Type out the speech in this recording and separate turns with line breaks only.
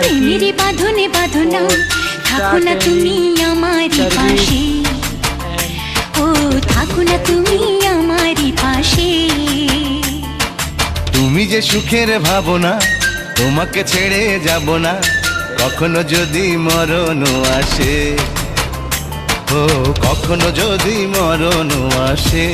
প্রেমের বাঁধনে বাঁধনা থাকো না তুমি আমারই পাশে, ও থাকো না তুমি আমারই পাশে।
তুমি যে সুখের ভাবনা, তোমাকে ছেড়ে যাব না কখনো যদি মরণ আসে, ও কখনো যদি মরণ আসে।